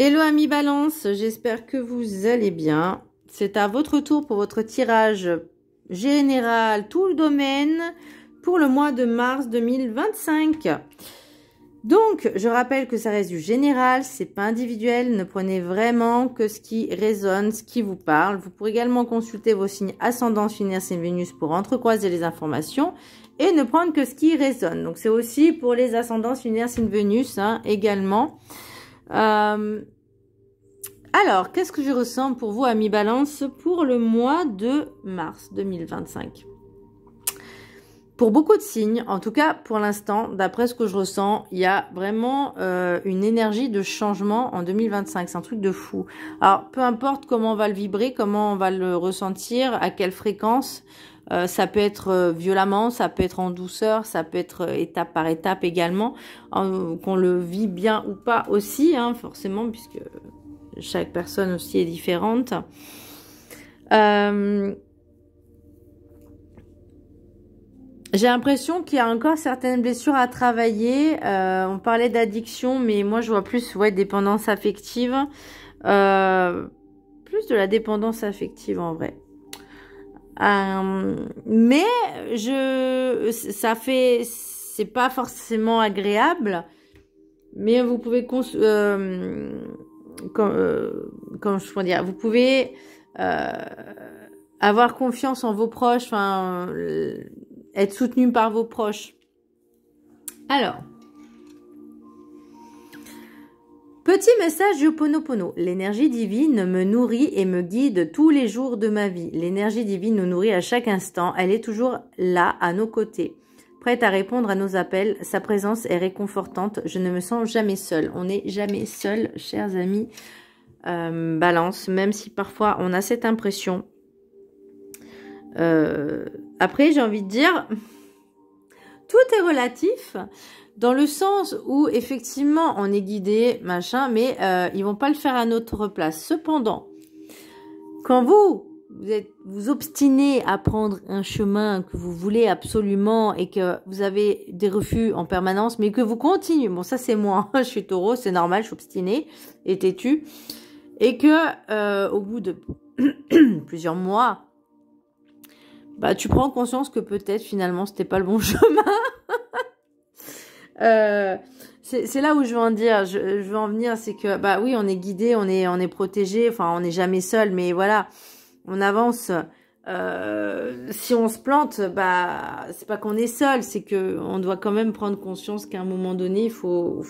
Hello amis Balance, j'espère que vous allez bien. C'est à votre tour pour votre tirage général, tout le domaine, pour le mois de mars 2025. Donc, je rappelle que ça reste du général, c'est pas individuel. Ne prenez vraiment que ce qui résonne, ce qui vous parle. Vous pourrez également consulter vos signes ascendants, signe Vénus pour entrecroiser les informations et ne prendre que ce qui résonne. Donc, c'est aussi pour les ascendants, signe Vénus également. Alors, qu'est-ce que je ressens pour vous, amis Balance, pour le mois de mars 2025? Pour beaucoup de signes, en tout cas pour l'instant, d'après ce que je ressens, il y a vraiment une énergie de changement en 2025. C'est un truc de fou. Alors, peu importe comment on va le vibrer, comment on va le ressentir, à quelle fréquence, ça peut être violemment, ça peut être en douceur, ça peut être étape par étape également, qu'on le vit bien ou pas aussi, forcément, puisque chaque personne aussi est différente. J'ai l'impression qu'il y a encore certaines blessures à travailler. On parlait d'addiction, mais moi je vois plus dépendance affective. Plus de la dépendance affective en vrai. Mais c'est pas forcément agréable. Mais vous pouvez vous pouvez avoir confiance en vos proches, être soutenu par vos proches. Alors, petit message Ho'oponopono. L'énergie divine me nourrit et me guide tous les jours de ma vie. L'énergie divine nous nourrit à chaque instant. Elle est toujours là, à nos côtés, prête à répondre à nos appels. Sa présence est réconfortante. Je ne me sens jamais seule. On n'est jamais seul, chers amis Balance, même si parfois on a cette impression. Après, j'ai envie de dire, tout est relatif dans le sens où effectivement on est guidé, machin, mais ils vont pas le faire à notre place. Cependant, quand vous obstinez à prendre un chemin que vous voulez absolument et que vous avez des refus en permanence, mais que vous continuez, bon ça c'est moi, je suis taureau, c'est normal, je suis obstinée et têtue, et que au bout de plusieurs mois, tu prends conscience que peut-être finalement c'était pas le bon chemin. C'est là où je veux en dire, je veux en venir, c'est que oui, on est guidé, on est protégé, on n'est jamais seul, mais voilà, on avance. Si on se plante, c'est pas qu'on est seul, c'est que on doit quand même prendre conscience qu'à un moment donné, il faut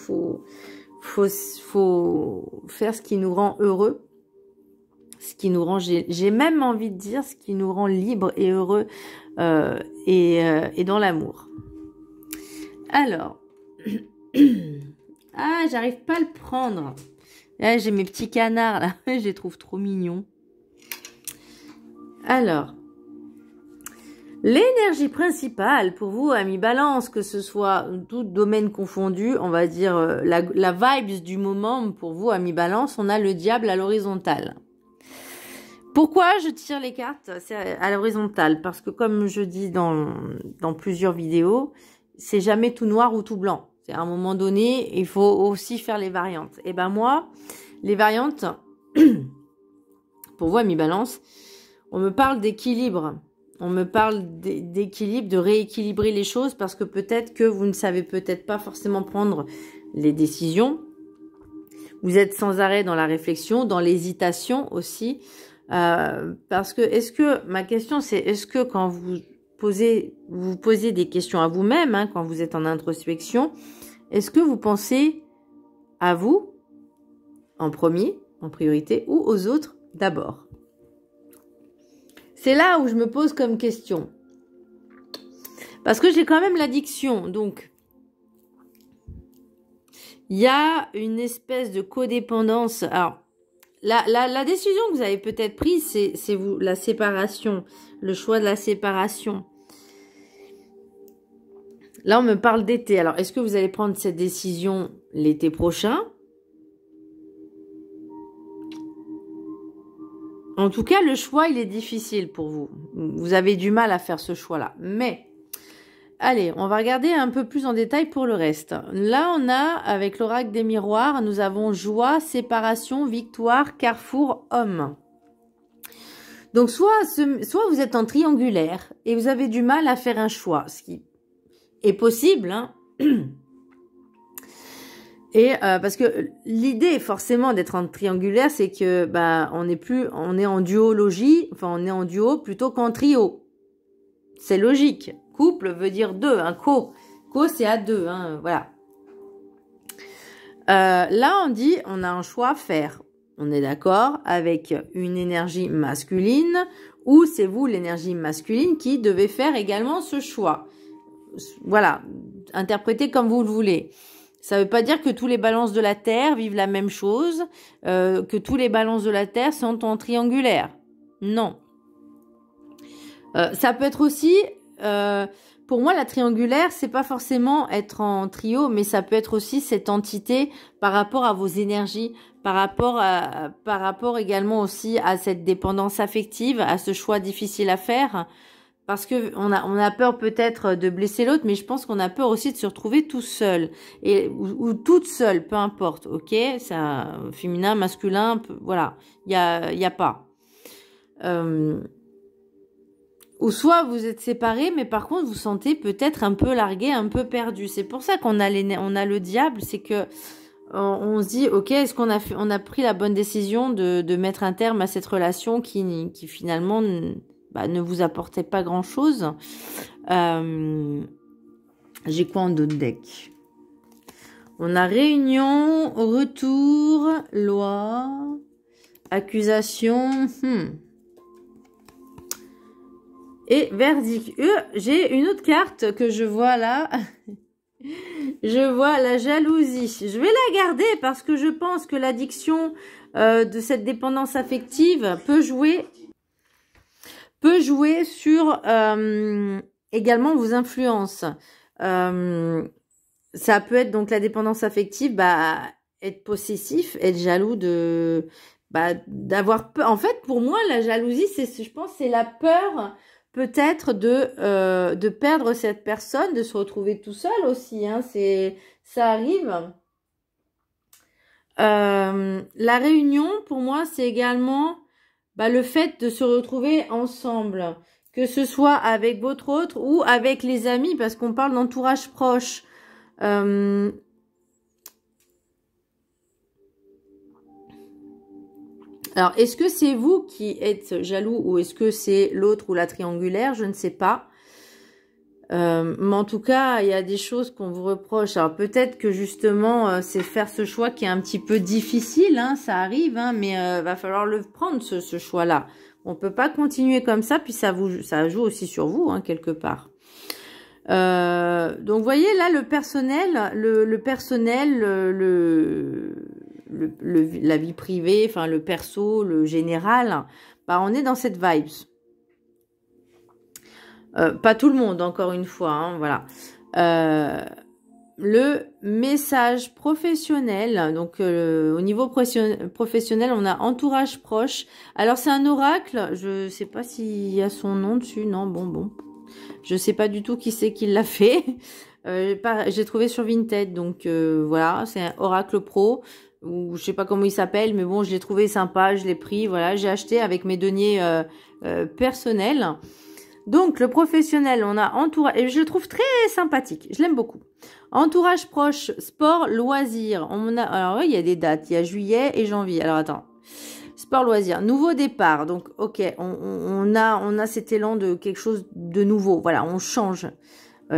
faire ce qui nous rend heureux. Ce qui nous rend, j'ai même envie de dire, ce qui nous rend libre et heureux et dans l'amour. Alors, j'arrive pas à le prendre. Là, j'ai mes petits canards, là, je les trouve trop mignons. Alors, l'énergie principale pour vous, amis Balance, que ce soit tout domaine confondu, on va dire la vibes du moment pour vous, amis Balance, on a le diable à l'horizontale. Pourquoi je tire les cartes à l'horizontale? Parce que comme je dis dans plusieurs vidéos, c'est jamais tout noir ou tout blanc. À un moment donné, il faut aussi faire les variantes. Et moi, les variantes, pour vous, amis Balance, on me parle d'équilibre. On me parle d'équilibre, de rééquilibrer les choses parce que peut-être que vous ne savez peut-être pas forcément prendre les décisions. Vous êtes sans arrêt dans la réflexion, dans l'hésitation aussi. Parce que ma question c'est, est-ce que quand vous posez des questions à vous-même, quand vous êtes en introspection, est-ce que vous pensez à vous en premier, en priorité, ou aux autres d'abord? C'est là où je me pose comme question. Parce que j'ai quand même l'addiction, donc il y a une espèce de codépendance. Alors, la décision que vous avez peut-être prise, c'est vous, la séparation, le choix de la séparation. Là, on me parle d'été. Alors, est-ce que vous allez prendre cette décision l'été prochain? En tout cas, le choix, il est difficile pour vous. Vous avez du mal à faire ce choix-là. Mais allez, on va regarder un peu plus en détail pour le reste. Là, on a, avec l'oracle des miroirs, nous avons joie, séparation, victoire, carrefour, homme. Donc, soit vous êtes en triangulaire et vous avez du mal à faire un choix, ce qui est possible, hein. Et parce que l'idée forcément d'être en triangulaire, c'est que on est en duologie, enfin on est en duo plutôt qu'en trio. C'est logique. Couple veut dire deux, un co c'est à deux, hein, voilà. Là on dit on a un choix à faire. On est d'accord avec une énergie masculine ou c'est vous l'énergie masculine qui devez faire également ce choix. Voilà, interprétez comme vous le voulez. Ça ne veut pas dire que tous les balances de la Terre vivent la même chose, que tous les balances de la Terre sont en triangulaire. Non. Ça peut être aussi, pour moi, la triangulaire, c'est pas forcément être en trio, mais ça peut être aussi cette entité par rapport à vos énergies, par rapport également aussi à cette dépendance affective, à ce choix difficile à faire. Parce que on a peur peut-être de blesser l'autre, mais je pense qu'on a peur aussi de se retrouver tout seul ou toute seule, peu importe, ok, ça féminin, masculin, voilà, il y a pas. Ou soit vous êtes séparés, mais par contre vous sentez peut-être un peu largué, un peu perdu. C'est pour ça qu'on a le diable, c'est que on se dit ok, est-ce qu'on a pris la bonne décision de mettre un terme à cette relation qui finalement ne vous apportait pas grand chose. J'ai quoi en d'autres decks? On a réunion, retour, loi, accusation, et verdict. J'ai une autre carte que je vois là. Je vois la jalousie. Je vais la garder parce que je pense que l'addiction de cette dépendance affective peut jouer sur également vos influences. Ça peut être donc la dépendance affective, être possessif, être jaloux d'avoir peur. En fait, pour moi, la jalousie, je pense, c'est la peur peut-être de perdre cette personne, de se retrouver tout seul aussi. Hein, ça arrive. La réunion, pour moi, c'est également le fait de se retrouver ensemble, que ce soit avec votre autre ou avec les amis, parce qu'on parle d'entourage proche. Alors, est-ce que c'est vous qui êtes jaloux ou est-ce que c'est l'autre ou la triangulaire? Je ne sais pas. Mais en tout cas, il y a des choses qu'on vous reproche. Alors peut-être que justement, c'est faire ce choix qui est un petit peu difficile, hein, ça arrive, hein, mais va falloir le prendre ce choix-là. On peut pas continuer comme ça, puis ça joue aussi sur vous, hein, quelque part. Donc vous voyez là le personnel, la vie privée, enfin le perso, le général, on est dans cette vibes. Pas tout le monde, encore une fois, hein, voilà. Le message professionnel, donc au niveau professionnel, on a entourage proche. Alors c'est un oracle, je sais pas s'il y a son nom dessus, non, bon. Je sais pas du tout qui c'est qui l'a fait. J'ai trouvé sur Vinted, donc voilà, c'est un oracle pro, ou je sais pas comment il s'appelle, mais bon, je l'ai trouvé sympa, je l'ai pris, voilà, j'ai acheté avec mes deniers personnels. Donc, le professionnel, on a entourage, et je le trouve très sympathique, je l'aime beaucoup. Entourage proche, sport, loisirs. Alors oui, il y a des dates, il y a juillet et janvier. Alors attends, sport, loisirs, nouveau départ. Donc, ok, on a cet élan de quelque chose de nouveau. Voilà, on change.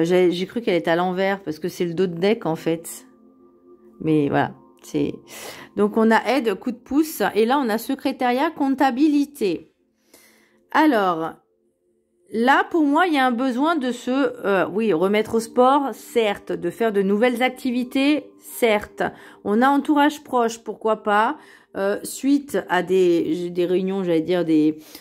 J'ai cru qu'elle était à l'envers parce que c'est le dos de deck en fait. Mais voilà, c'est. Donc, on a aide, coup de pouce, et là, on a secrétariat, comptabilité. Alors. Là, pour moi, il y a un besoin de se remettre au sport, certes, de faire de nouvelles activités, certes. On a entourage proche, pourquoi pas. Suite à des réunions, j'allais dire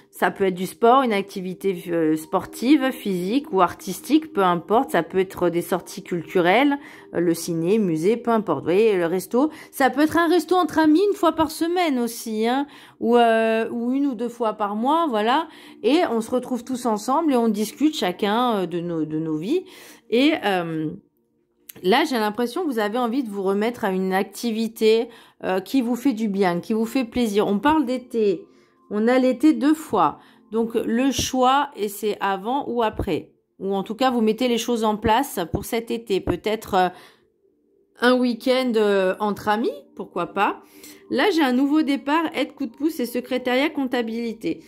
ça peut être du sport, une activité sportive, physique ou artistique, peu importe. Ça peut être des sorties culturelles, le ciné, musée, peu importe. Vous voyez, le resto, ça peut être un resto entre amis une fois par semaine aussi, hein, ou 1 ou 2 fois par mois, voilà. Et on se retrouve tous ensemble et on discute chacun de nos vies. Et là, j'ai l'impression que vous avez envie de vous remettre à une activité qui vous fait du bien, qui vous fait plaisir. On parle d'été. On a l'été 2 fois. Donc, le choix, et c'est avant ou après. Ou en tout cas, vous mettez les choses en place pour cet été. Peut-être un week-end entre amis, pourquoi pas. Là, j'ai un nouveau départ, aide, coup de pouce et secrétariat, comptabilité.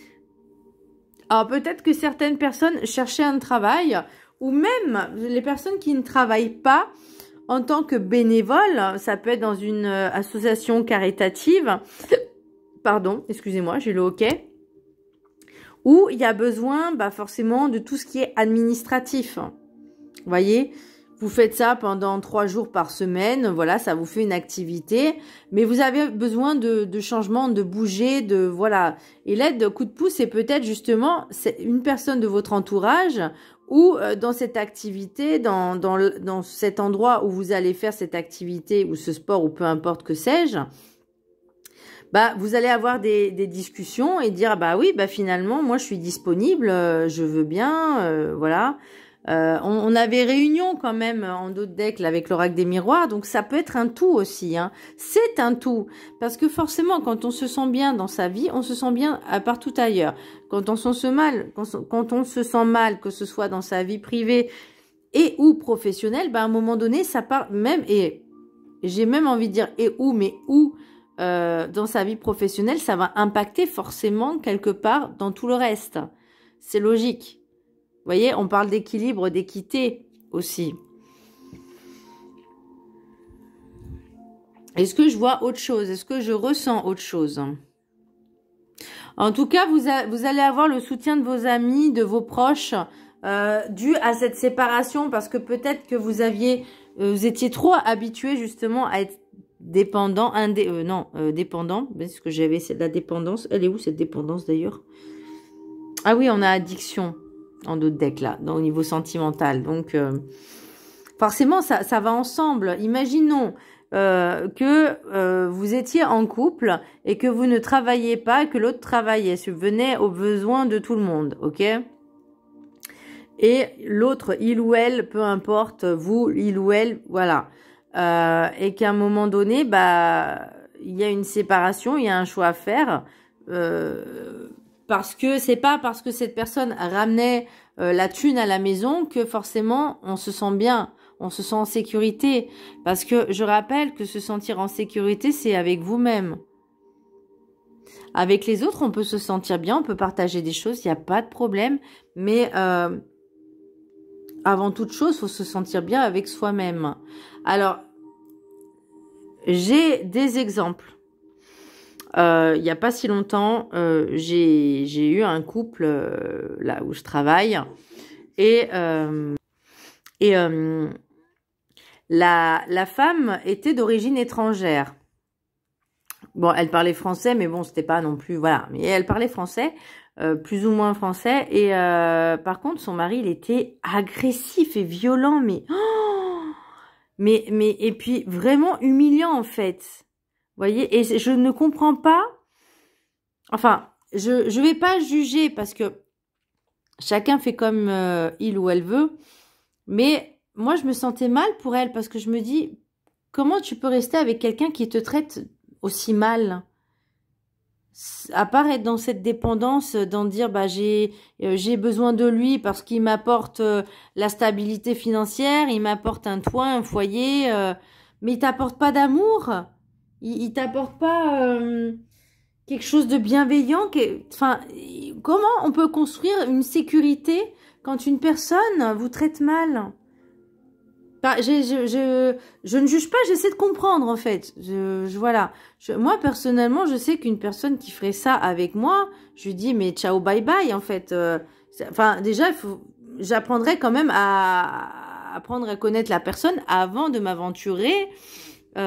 Alors, peut-être que certaines personnes cherchaient un travail, ou même les personnes qui ne travaillent pas en tant que bénévoles, ça peut être dans une association caritative, pardon, excusez-moi, j'ai le hoquet, où il y a besoin forcément de tout ce qui est administratif. Vous voyez, vous faites ça pendant 3 jours par semaine, voilà, ça vous fait une activité, mais vous avez besoin de changement, de bouger, voilà. Et l'aide coup de pouce, c'est peut-être justement une personne de votre entourage ou dans cette activité, dans cet endroit où vous allez faire cette activité ou ce sport ou peu importe que sais-je, vous allez avoir des discussions et dire oui, finalement moi je suis disponible, je veux bien, voilà. On avait réunion quand même en d'autres decks avec l'oracle des miroirs, donc ça peut être un tout aussi, hein. C'est un tout, parce que forcément quand on se sent bien dans sa vie, on se sent bien partout ailleurs. Quand on se sent mal, que ce soit dans sa vie privée et ou professionnelle, à un moment donné, ça part même, et j'ai même envie de dire dans sa vie professionnelle, ça va impacter forcément quelque part dans tout le reste. C'est logique. Vous voyez, on parle d'équilibre, d'équité aussi. Est-ce que je vois autre chose? Est-ce que je ressens autre chose? En tout cas, vous allez avoir le soutien de vos amis, de vos proches, dû à cette séparation, parce que peut-être que vous étiez trop habitué justement à être dépendant, dépendant. Parce que j'avais la dépendance. Elle est où cette dépendance d'ailleurs? Ah oui, on a addiction. En d'autres decks là, au niveau sentimental. Donc, forcément, ça va ensemble. Imaginons que vous étiez en couple et que vous ne travailliez pas, que l'autre travaillait, subvenait aux besoins de tout le monde, ok? Et l'autre, il ou elle, peu importe, vous, il ou elle, voilà. Et qu'à un moment donné, il y a une séparation, il y a un choix à faire. Parce que c'est pas parce que cette personne ramenait la thune à la maison que forcément on se sent bien, on se sent en sécurité. Parce que je rappelle que se sentir en sécurité, c'est avec vous-même. Avec les autres, on peut se sentir bien, on peut partager des choses, il n'y a pas de problème. Mais avant toute chose, il faut se sentir bien avec soi-même. Alors, j'ai des exemples. Il n'y a pas si longtemps, j'ai eu un couple là où je travaille et la femme était d'origine étrangère. Bon, elle parlait français, mais bon, c'était pas non plus, voilà. Mais elle parlait français, plus ou moins français. Et par contre, son mari, il était agressif et violent, et puis vraiment humiliant en fait. Vous voyez, et je ne comprends pas, enfin, je vais pas juger parce que chacun fait comme il ou elle veut, mais moi, je me sentais mal pour elle parce que je me dis, comment tu peux rester avec quelqu'un qui te traite aussi mal? À part être dans cette dépendance, d'en dire, j'ai besoin de lui parce qu'il m'apporte la stabilité financière, il m'apporte un toit, un foyer, mais il t'apporte pas d'amour. Il t'apporte pas quelque chose de bienveillant. Enfin, comment on peut construire une sécurité quand une personne vous traite mal? Je ne juge pas, j'essaie de comprendre en fait. Voilà. Moi personnellement, je sais qu'une personne qui ferait ça avec moi, je lui dis mais ciao bye bye en fait. Enfin déjà, j'apprendrais quand même à apprendre à connaître la personne avant de m'aventurer Et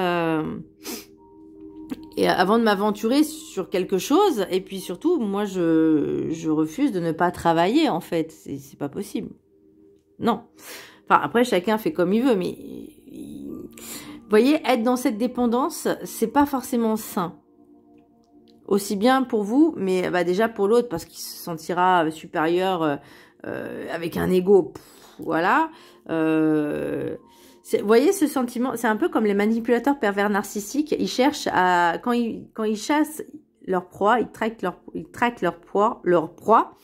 avant de m'aventurer sur quelque chose, et puis surtout, moi, je refuse de ne pas travailler, en fait. C'est pas possible. Non. Enfin, après, chacun fait comme il veut, mais... Vous voyez, être dans cette dépendance, c'est pas forcément sain. Aussi bien pour vous, mais bah, déjà pour l'autre, parce qu'il se sentira supérieur avec un ego. Voilà. Vous voyez ce sentiment, c'est un peu comme les manipulateurs pervers narcissiques. Ils cherchent à, quand ils chassent leur proie, ils traquent leur proie.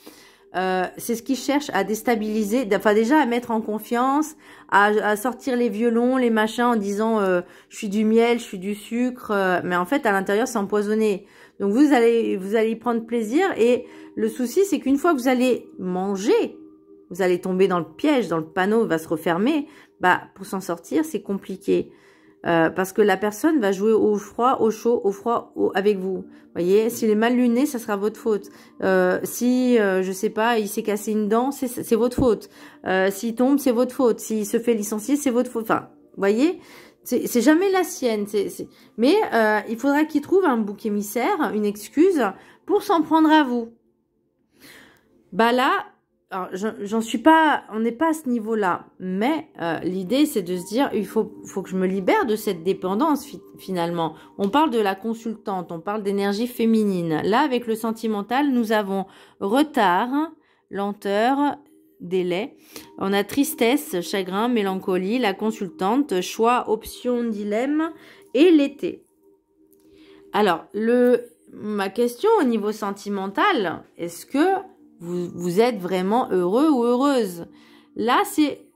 C'est ce qu'ils cherchent à déstabiliser, enfin déjà à mettre en confiance, à sortir les violons, les machins en disant je suis du miel, je suis du sucre, mais en fait à l'intérieur c'est empoisonné. Donc vous allez y prendre plaisir, et le souci c'est qu'une fois que vous allez manger, vous allez tomber dans le piège, dans le panneau va se refermer. Bah pour s'en sortir c'est compliqué. Parce que la personne va jouer au froid, au chaud, au froid, avec vous. Vous voyez, s'il est mal luné, ça sera votre faute. Si, je sais pas, il s'est cassé une dent, c'est votre faute. S'il tombe, c'est votre faute. S'il se fait licencier, c'est votre faute. Enfin, vous voyez, c'est jamais la sienne. Mais il faudra qu'il trouve un bouc émissaire, une excuse, pour s'en prendre à vous. Bah là... Alors, j'en suis pas, on n'est pas à ce niveau-là, mais l'idée c'est de se dire, il faut que je me libère de cette dépendance finalement. On parle de la consultante, on parle d'énergie féminine. Là, avec le sentimental, nous avons retard, lenteur, délai. On a tristesse, chagrin, mélancolie, la consultante, choix, option, dilemme et l'été. Alors, ma question au niveau sentimental, est-ce que vous êtes vraiment heureux ou heureuse? Là,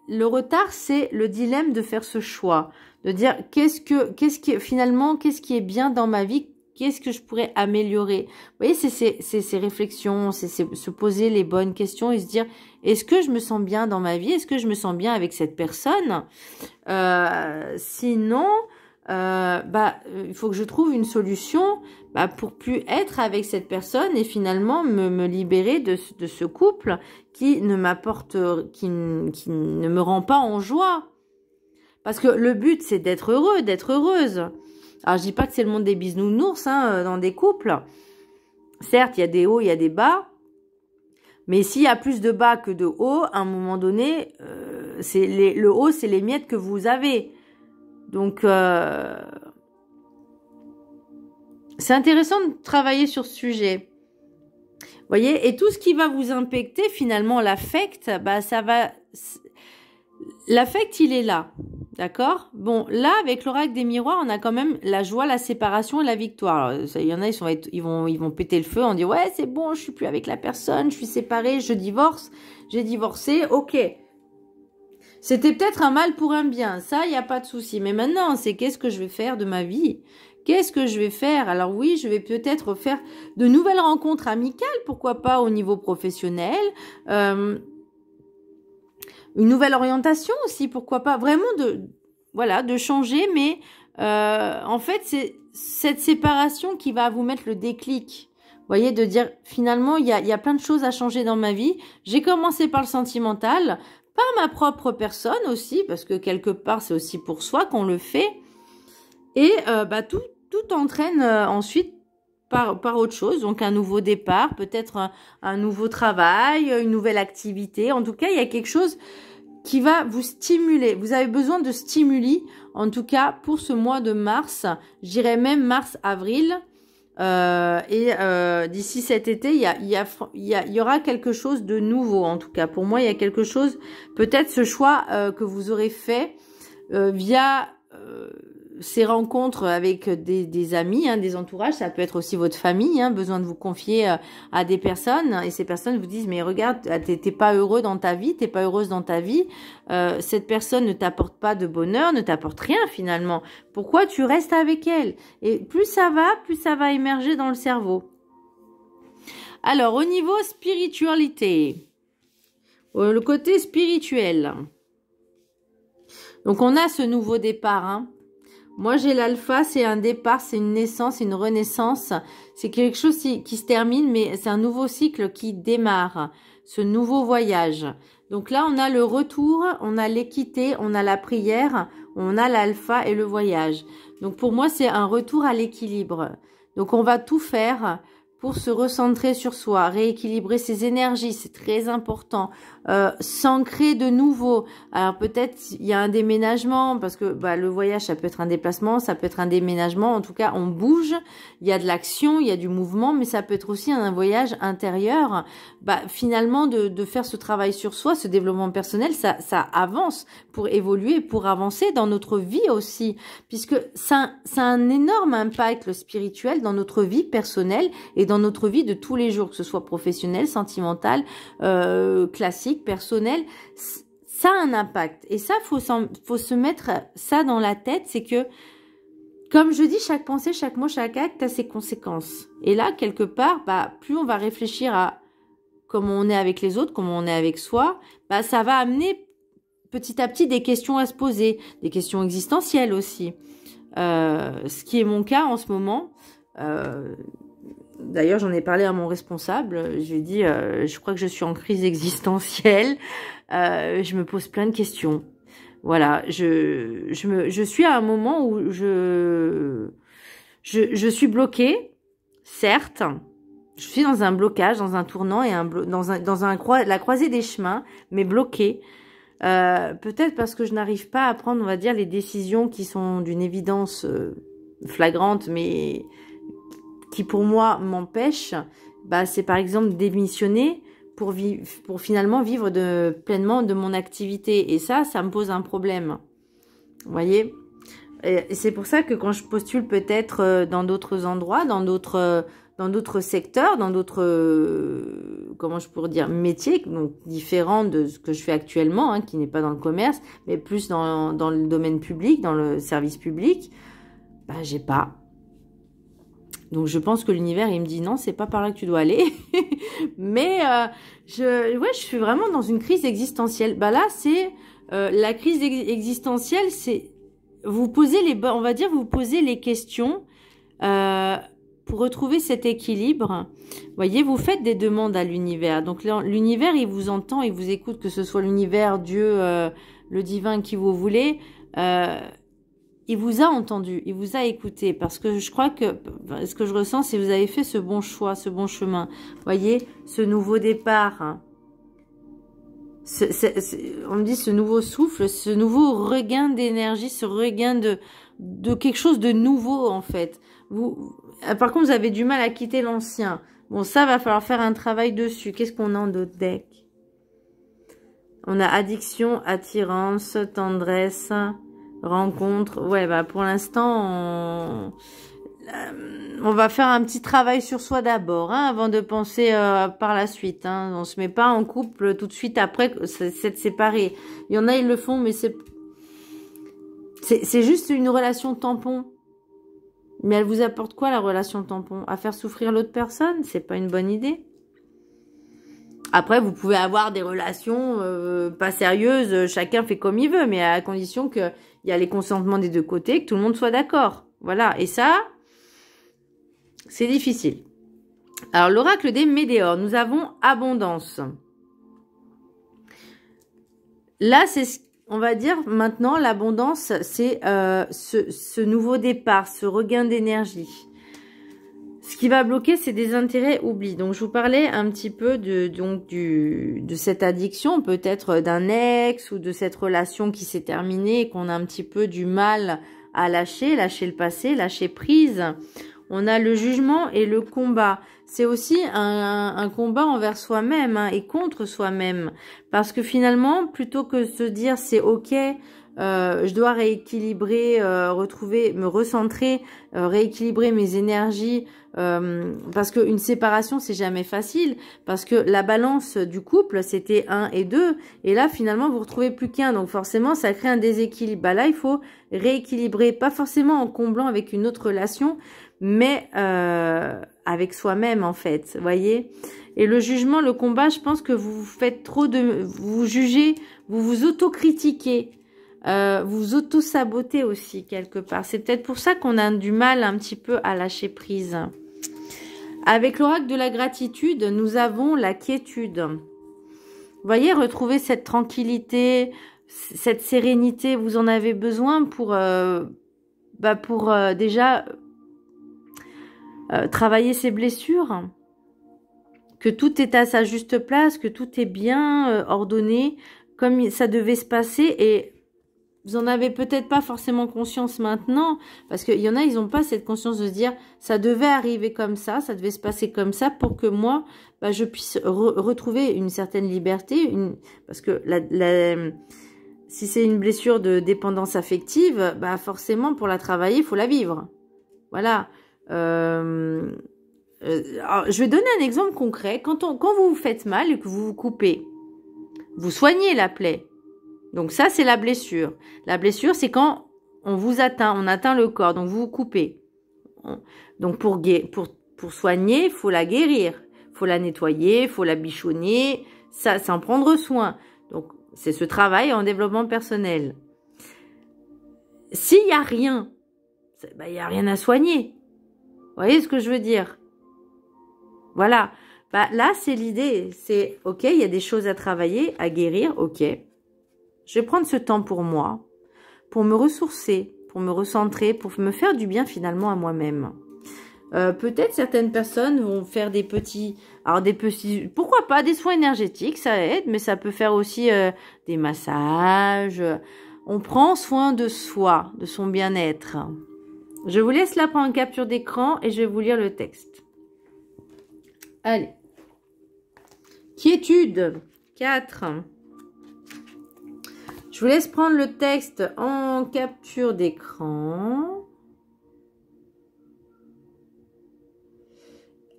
le retard, c'est le dilemme de faire ce choix, de dire qu'est-ce qui est bien dans ma vie, qu'est-ce que je pourrais améliorer. Vous voyez, c'est ces réflexions, c'est se poser les bonnes questions et se dire est-ce que je me sens bien dans ma vie, est-ce que je me sens bien avec cette personne, sinon il faut que je trouve une solution pour plus être avec cette personne et finalement me libérer de ce couple qui ne m'apporte, qui ne me rend pas en joie. Parce que le but, c'est d'être heureux, d'être heureuse. Alors, je dis pas que c'est le monde des bisounours dans des couples. Certes, il y a des hauts, il y a des bas. Mais s'il y a plus de bas que de hauts, à un moment donné, le haut, c'est les miettes que vous avez. Donc, c'est intéressant de travailler sur ce sujet. Vous voyez, et tout ce qui va vous impacter, finalement, l'affect, l'affect, il est là. D'accord? Bon, là, avec l'oracle des miroirs, on a quand même la joie, la séparation et la victoire. Alors, il y en a, ils vont péter le feu, on dit, ouais, c'est bon, je suis plus avec la personne, je suis séparée, je divorce, j'ai divorcé, ok. C'était peut-être un mal pour un bien, ça, il n'y a pas de souci. Mais maintenant, c'est qu'est-ce que je vais faire de ma vie? Qu'est-ce que je vais faire? Alors oui, je vais peut-être faire de nouvelles rencontres amicales, pourquoi pas au niveau professionnel. Une nouvelle orientation aussi, pourquoi pas. Vraiment de changer, mais en fait, c'est cette séparation qui va vous mettre le déclic. Vous voyez, de dire finalement, il y a plein de choses à changer dans ma vie. J'ai commencé par le sentimental, par ma propre personne aussi, parce que quelque part, c'est aussi pour soi qu'on le fait. Et tout entraîne ensuite par autre chose, donc un nouveau départ, peut-être un nouveau travail, une nouvelle activité. En tout cas, il y a quelque chose qui va vous stimuler. Vous avez besoin de stimuli, en tout cas pour ce mois de mars, je dirais même mars-avril. D'ici cet été, il y aura quelque chose de nouveau. En tout cas, pour moi, il y a quelque chose, peut-être ce choix que vous aurez fait via ces rencontres avec des amis, des entourages, ça peut être aussi votre famille, besoin de vous confier à des personnes, et ces personnes vous disent mais regarde, t'es pas heureux dans ta vie, t'es pas heureuse dans ta vie, cette personne ne t'apporte pas de bonheur, ne t'apporte rien finalement. Pourquoi tu restes avec elle? Et plus ça va émerger dans le cerveau. Alors au niveau spiritualité, le côté spirituel. Donc on a ce nouveau départ, Moi, j'ai l'alpha, c'est un départ, c'est une naissance, c'est une renaissance. C'est quelque chose qui se termine, mais c'est un nouveau cycle qui démarre. Ce nouveau voyage. Donc là, on a le retour, on a l'équité, on a la prière, on a l'alpha et le voyage. Donc pour moi, c'est un retour à l'équilibre. Donc on va tout faire pour se recentrer sur soi, rééquilibrer ses énergies, c'est très important. S'ancrer de nouveau. Alors peut-être il y a un déménagement, parce que le voyage, ça peut être un déplacement, ça peut être un déménagement. En tout cas, on bouge, il y a de l'action, il y a du mouvement, mais ça peut être aussi un voyage intérieur. Finalement, de faire ce travail sur soi, ce développement personnel, ça avance pour évoluer, pour avancer dans notre vie aussi, puisque ça a un énorme impact, le spirituel, dans notre vie personnelle et dans notre vie de tous les jours, que ce soit professionnel, sentimental, classique, personnel, ça a un impact. Et ça, faut se mettre ça dans la tête, c'est que, comme je dis, chaque pensée, chaque mot, chaque acte a ses conséquences. Et là, quelque part, plus on va réfléchir à comment on est avec les autres, comment on est avec soi, ça va amener petit à petit des questions à se poser, des questions existentielles aussi. Ce qui est mon cas en ce moment. D'ailleurs, j'en ai parlé à mon responsable. Je lui ai dit, je crois que je suis en crise existentielle. Je me pose plein de questions. Voilà, je suis à un moment où je suis bloquée, certes. Je suis dans un blocage, dans un tournant et la croisée des chemins, mais bloquée. Peut-être parce que je n'arrive pas à prendre, on va dire, les décisions qui sont d'une évidence flagrante, mais qui pour moi m'empêche, c'est par exemple démissionner pour finalement vivre pleinement de mon activité. Et ça me pose un problème. Vous voyez? Et c'est pour ça que quand je postule peut-être dans d'autres endroits, dans d'autres secteurs, dans d'autres, comment je pourrais dire, métiers, donc différents de ce que je fais actuellement, qui n'est pas dans le commerce, mais plus dans le domaine public, dans le service public, j'ai pas. Donc je pense que l'univers, il me dit non, c'est pas par là que tu dois aller. Mais je suis vraiment dans une crise existentielle. Là, c'est la crise existentielle, c'est vous posez vous posez les questions pour retrouver cet équilibre. Vous voyez, vous faites des demandes à l'univers. Donc l'univers, il vous entend, il vous écoute, que ce soit l'univers, Dieu, le divin, qui vous voulez. Il vous a entendu, il vous a écouté, parce que je crois que ce que je ressens, c'est que vous avez fait ce bon choix, ce bon chemin. Vous voyez, ce nouveau départ, on me dit ce nouveau souffle, ce nouveau regain d'énergie, ce regain de quelque chose de nouveau en fait. Par contre, vous avez du mal à quitter l'ancien. Bon, ça va falloir faire un travail dessus. Qu'est-ce qu'on a en d'autres decks? On a addiction, attirance, tendresse, rencontre. Ouais, pour l'instant, on va faire un petit travail sur soi d'abord, avant de penser par la suite. On se met pas en couple tout de suite après s'être séparé. Il y en a, ils le font, mais c'est juste une relation tampon. Mais elle vous apporte quoi, la relation tampon? À faire souffrir l'autre personne? C'est pas une bonne idée. Après, vous pouvez avoir des relations pas sérieuses, chacun fait comme il veut, mais à condition qu'il y a les consentements des deux côtés, que tout le monde soit d'accord. Voilà, et ça, c'est difficile. Alors, l'oracle des météores, nous avons abondance. Là, on va dire maintenant, l'abondance, c'est ce nouveau départ, ce regain d'énergie. Ce qui va bloquer, c'est des intérêts oubliés. Donc, je vous parlais un petit peu de cette addiction, peut-être d'un ex ou de cette relation qui s'est terminée et qu'on a un petit peu du mal à lâcher le passé, lâcher prise. On a le jugement et le combat. C'est aussi un combat envers soi-même et contre soi-même. Parce que finalement, plutôt que de se dire c'est ok, je dois rééquilibrer, me recentrer, rééquilibrer mes énergies, parce qu'une séparation, c'est jamais facile, parce que la balance du couple, c'était 1 et 2, et là, finalement, vous retrouvez plus qu'un, donc forcément, ça crée un déséquilibre. Là, il faut rééquilibrer, pas forcément en comblant avec une autre relation, mais avec soi-même, en fait, vous voyez. Et le jugement, le combat, je pense que vous faites trop vous jugez, vous vous autocritiquez. Vous auto-sabotez aussi quelque part. C'est peut-être pour ça qu'on a du mal un petit peu à lâcher prise. Avec l'oracle de la gratitude, nous avons la quiétude. voyez, retrouver cette tranquillité, cette sérénité, vous en avez besoin pour déjà travailler ces blessures, que tout est à sa juste place, que tout est bien ordonné, comme ça devait se passer, et vous en avez peut-être pas forcément conscience maintenant, parce qu'il y en a, ils n'ont pas cette conscience de se dire, ça devait arriver comme ça devait se passer comme ça, pour que moi, je puisse retrouver une certaine liberté, parce que si c'est une blessure de dépendance affective, forcément, pour la travailler, il faut la vivre. Voilà. Alors, je vais donner un exemple concret. Quand vous vous faites mal et que vous vous coupez, vous soignez la plaie. Donc ça, c'est la blessure. La blessure, c'est quand on vous atteint, on atteint le corps, donc vous vous coupez. Donc pour soigner, il faut la guérir. Il faut la nettoyer, il faut la bichonner, ça, c'est en prendre soin. Donc c'est ce travail en développement personnel. S'il n'y a rien, il n'y a rien à soigner. Vous voyez ce que je veux dire? Voilà. Là, c'est l'idée. C'est, ok, il y a des choses à travailler, à guérir, ok. Je vais prendre ce temps pour moi, pour me ressourcer, pour me recentrer, pour me faire du bien finalement à moi-même. Peut-être certaines personnes vont faire pourquoi pas des soins énergétiques, ça aide, mais ça peut faire aussi des massages. On prend soin de soi, de son bien-être. Je vous laisse là prendre une capture d'écran et je vais vous lire le texte. Allez. Quiétude 4. Je vous laisse prendre le texte en capture d'écran.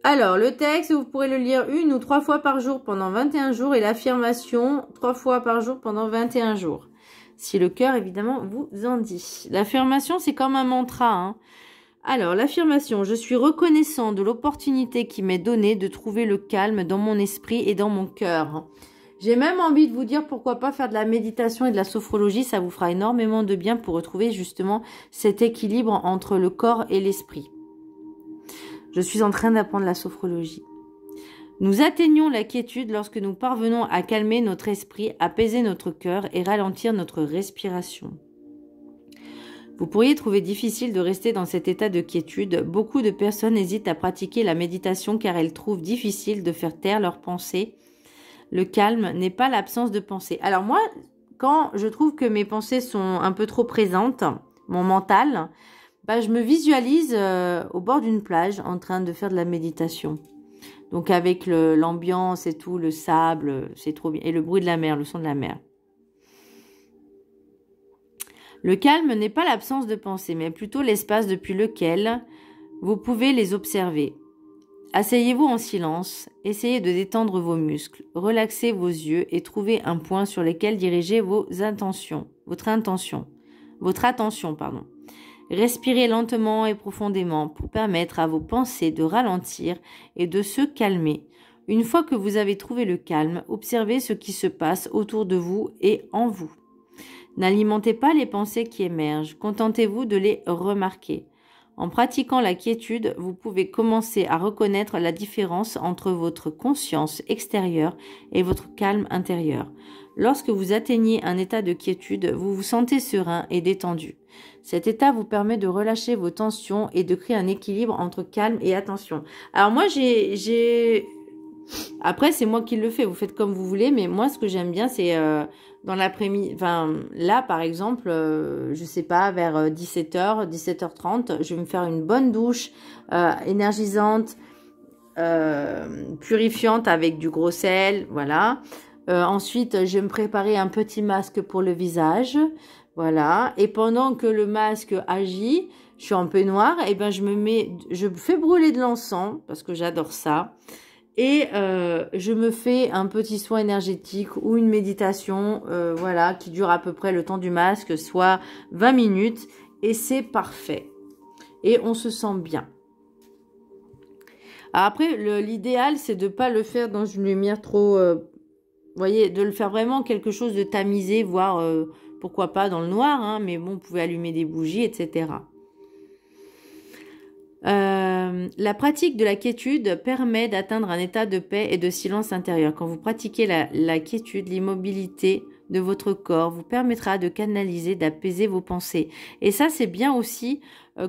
Alors, le texte, vous pourrez le lire 1 ou 3 fois par jour pendant 21 jours et l'affirmation 3 fois par jour pendant 21 jours. Si le cœur, évidemment, vous en dit. L'affirmation, c'est comme un mantra. Hein. Alors, l'affirmation, je suis reconnaissant de l'opportunité qui m'est donnée de trouver le calme dans mon esprit et dans mon cœur. J'ai même envie de vous dire pourquoi pas faire de la méditation et de la sophrologie, ça vous fera énormément de bien pour retrouver justement cet équilibre entre le corps et l'esprit. Je suis en train d'apprendre la sophrologie. Nous atteignons la quiétude lorsque nous parvenons à calmer notre esprit, apaiser notre cœur et ralentir notre respiration. Vous pourriez trouver difficile de rester dans cet état de quiétude. Beaucoup de personnes hésitent à pratiquer la méditation car elles trouvent difficile de faire taire leurs pensées. Le calme n'est pas l'absence de pensée. Alors moi, quand je trouve que mes pensées sont un peu trop présentes, mon mental, je me visualise au bord d'une plage en train de faire de la méditation. Donc avec l'ambiance et tout, le sable, c'est trop bien. Et le bruit de la mer, le son de la mer. Le calme n'est pas l'absence de pensée, mais plutôt l'espace depuis lequel vous pouvez les observer. Asseyez-vous en silence, essayez de détendre vos muscles, relaxez vos yeux et trouvez un point sur lequel diriger votre attention. Respirez lentement et profondément pour permettre à vos pensées de ralentir et de se calmer. Une fois que vous avez trouvé le calme, observez ce qui se passe autour de vous et en vous. N'alimentez pas les pensées qui émergent, contentez-vous de les remarquer. En pratiquant la quiétude, vous pouvez commencer à reconnaître la différence entre votre conscience extérieure et votre calme intérieur. Lorsque vous atteignez un état de quiétude, vous vous sentez serein et détendu. Cet état vous permet de relâcher vos tensions et de créer un équilibre entre calme et attention. Alors moi, après, c'est moi qui le fais, vous faites comme vous voulez, mais moi, ce que j'aime bien, c'est dans l'après-midi, là, par exemple, je sais pas, vers 17h, 17h30, je vais me faire une bonne douche énergisante, purifiante avec du gros sel, voilà. Ensuite, je vais me préparer un petit masque pour le visage, voilà. Et pendant que le masque agit, je suis en peignoir, et je fais brûler de l'encens, parce que j'adore ça. Et je me fais un petit soin énergétique ou une méditation, voilà, qui dure à peu près le temps du masque, soit 20 minutes. Et c'est parfait. Et on se sent bien. Alors après, l'idéal, c'est de ne pas le faire dans une lumière trop... vous voyez, de le faire vraiment quelque chose de tamisé, voire pourquoi pas dans le noir. Hein, mais bon, vous pouvez allumer des bougies, etc. La pratique de la quiétude permet d'atteindre un état de paix et de silence intérieur. Quand vous pratiquez la quiétude, l'immobilité de votre corps vous permettra de canaliser, d'apaiser vos pensées. Et ça, c'est bien aussi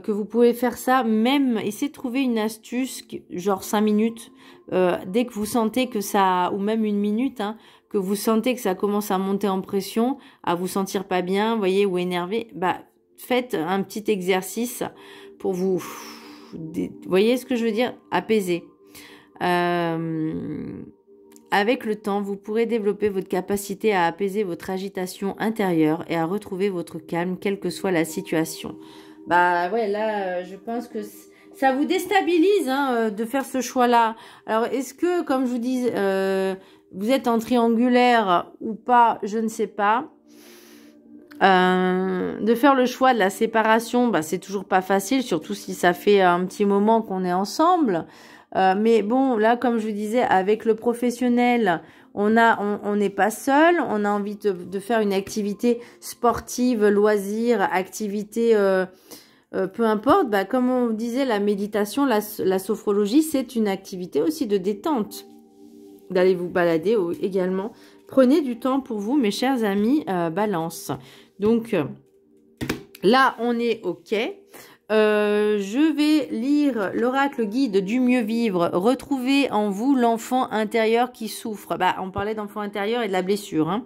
que vous pouvez faire ça, même essayer de trouver une astuce, genre 5 minutes, dès que vous sentez que ça, ou même 1 minute, hein, que vous sentez que ça commence à monter en pression, à vous sentir pas bien, voyez, ou énervé, bah, faites un petit exercice pour vous, voyez ce que je veux dire, apaiser. Avec le temps, vous pourrez développer votre capacité à apaiser votre agitation intérieure et à retrouver votre calme, quelle que soit la situation. Bah ouais, là, je pense que ça vous déstabilise hein, de faire ce choix-là. Alors, est-ce que, comme je vous dis, vous êtes en triangulaire ou pas, je ne sais pas. De faire le choix de la séparation, bah, c'est toujours pas facile, surtout si ça fait un petit moment qu'on est ensemble. Mais bon, là, comme je vous disais, avec le professionnel, on n'est pas seul. On a envie de faire une activité sportive, loisir, activité, peu importe. Bah, comme on disait, la méditation, la sophrologie, c'est une activité aussi de détente. D'aller vous balader également. Prenez du temps pour vous, mes chers amis, Balance. Donc, là, on est OK. Je vais lire l'oracle guide du mieux vivre. Retrouvez en vous l'enfant intérieur qui souffre. Bah, on parlait d'enfant intérieur et de la blessure. Hein.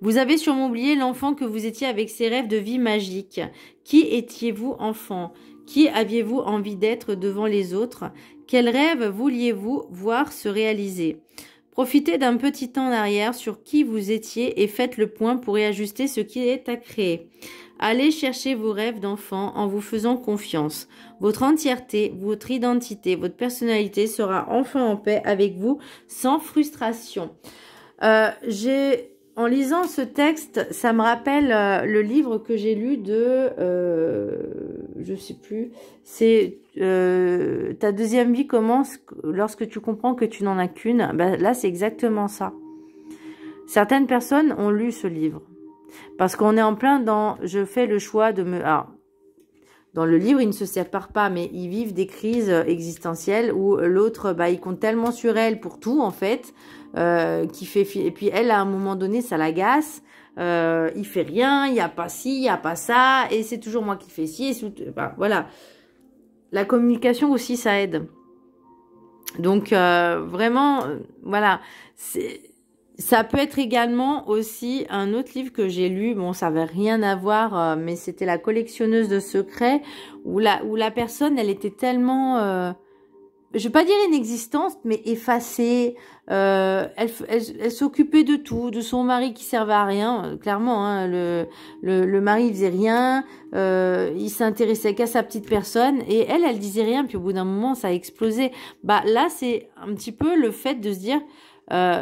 Vous avez sûrement oublié l'enfant que vous étiez avec ses rêves de vie magique. Qui étiez-vous enfant? Qui aviez-vous envie d'être devant les autres? Quels rêves vouliez-vous voir se réaliser? Profitez d'un petit temps en arrière sur qui vous étiez et faites le point pour réajuster ce qui est à créer. Allez chercher vos rêves d'enfant en vous faisant confiance. Votre entièreté, votre identité, votre personnalité sera enfin en paix avec vous sans frustration. En lisant ce texte, ça me rappelle le livre que j'ai lu de, je sais plus, c'est Ta deuxième vie commence lorsque tu comprends que tu n'en as qu'une. Ben, là, c'est exactement ça. Certaines personnes ont lu ce livre. Parce qu'on est en plein dans, je fais le choix de me... Alors, dans le livre, ils ne se séparent pas, mais ils vivent des crises existentielles où l'autre, bah, il compte tellement sur elle pour tout, en fait, et puis elle, à un moment donné, ça l'agace, il fait rien, il n'y a pas ci, il n'y a pas ça, et c'est toujours moi qui fais ci, bah, voilà. La communication aussi, ça aide. Donc, vraiment, voilà, ça peut être également aussi un autre livre que j'ai lu, bon ça n'avait rien à voir, mais c'était La collectionneuse de secrets, où la personne, elle était tellement, je vais pas dire inexistante, mais effacée, elle s'occupait de tout, de son mari qui servait à rien, clairement, hein, le mari il faisait rien, il s'intéressait qu'à sa petite personne, et elle disait rien, puis au bout d'un moment ça a explosé. Bah là c'est un petit peu le fait de se dire,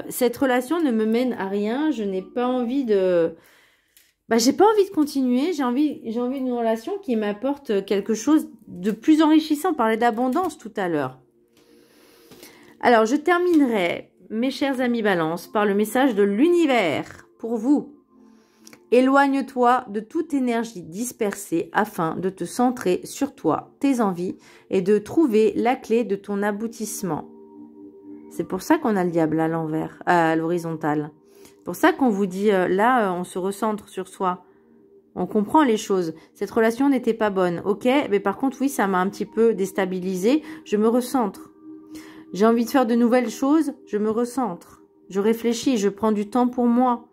cette relation ne me mène à rien, je n'ai pas envie de... Bah, j'ai pas envie de continuer, j'ai envie d'une relation qui m'apporte quelque chose de plus enrichissant. On parlait d'abondance tout à l'heure. Alors, je terminerai, mes chers amis Balance, par le message de l'univers pour vous. Éloigne-toi de toute énergie dispersée afin de te centrer sur toi, tes envies et de trouver la clé de ton aboutissement. C'est pour ça qu'on a le diable à l'envers, à l'horizontale. C'est pour ça qu'on vous dit, là, on se recentre sur soi. On comprend les choses. Cette relation n'était pas bonne. Ok, mais par contre, oui, ça m'a un petit peu déstabilisée. Je me recentre. J'ai envie de faire de nouvelles choses. Je me recentre. Je réfléchis. Je prends du temps pour moi.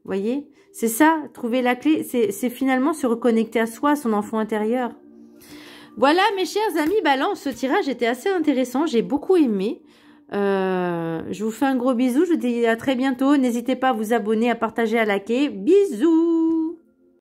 Vous voyez? C'est ça, trouver la clé. C'est finalement se reconnecter à soi, à son enfant intérieur. Voilà, mes chers amis Balance. Ce tirage était assez intéressant. J'ai beaucoup aimé. Je vous fais un gros bisou, je vous dis à très bientôt. N'hésitez pas à vous abonner, à partager, à liker. Bisous!